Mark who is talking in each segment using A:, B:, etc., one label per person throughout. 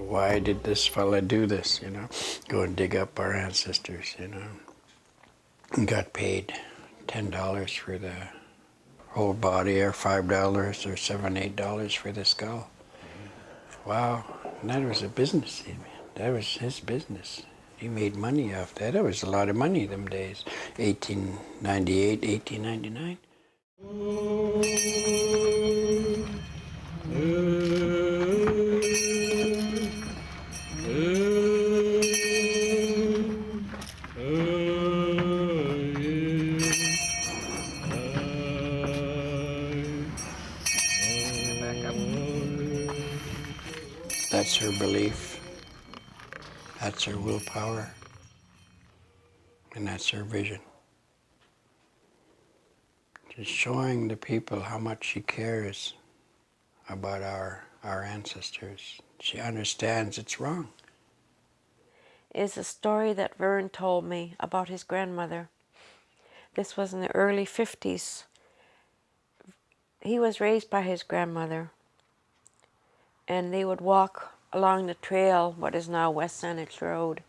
A: Why did this fella do this, Go and dig up our ancestors, And got paid $10 for the whole body, or $5 or $7, $8 for the skull. Wow, and that was a business, man. That was his business. He made money off that. That was a lot of money them days, 1898, 1899. That's her belief, that's her willpower, and that's her vision. Just showing the people how much she cares about our ancestors. She understands it's wrong.
B: Is a story that Vern told me about his grandmother. This was in the early 50s. He was raised by his grandmother, and they would walk along the trail, what is now West Saanich Road,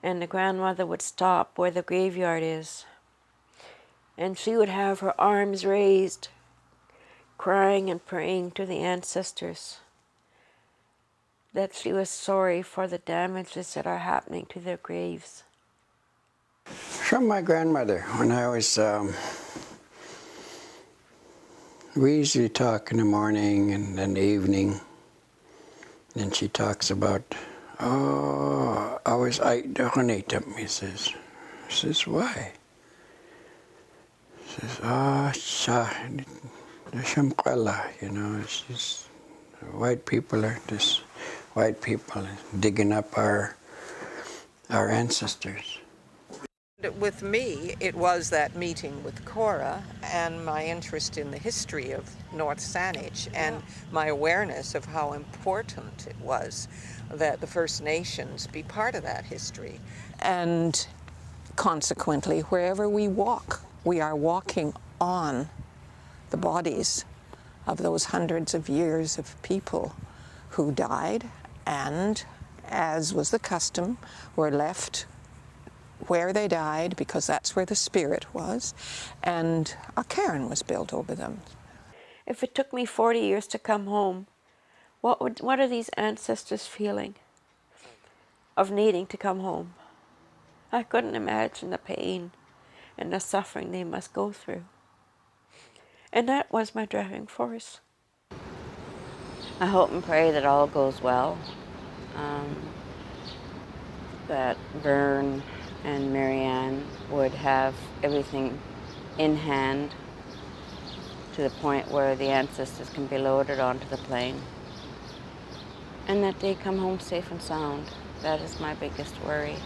B: and the grandmother would stop where the graveyard is, and she would have her arms raised, crying and praying to the ancestors that she was sorry for the damages that are happening to their graves.
A: From my grandmother, when I was, we usually talk in the morning and in the evening, and she talks about, I was out the honey to me, says, why? Says, it's just, white people are just white people digging up our ancestors.
C: With me, it was that meeting with Cora and my interest in the history of North Saanich and my awareness of how important it was that the First Nations be part of that history. And consequently, wherever we walk, we are walking on the bodies of those hundreds of years of people who died and, as was the custom, were left where they died because that's where the spirit was, and a cairn was built over them.
B: If it took me 40 years to come home, what are these ancestors feeling of needing to come home? I couldn't imagine the pain and the suffering they must go through. And that was my driving force.
D: I hope and pray that all goes well, that Vern and Marianne would have everything in hand to the point where the ancestors can be loaded onto the plane, and that they come home safe and sound. That is my biggest worry.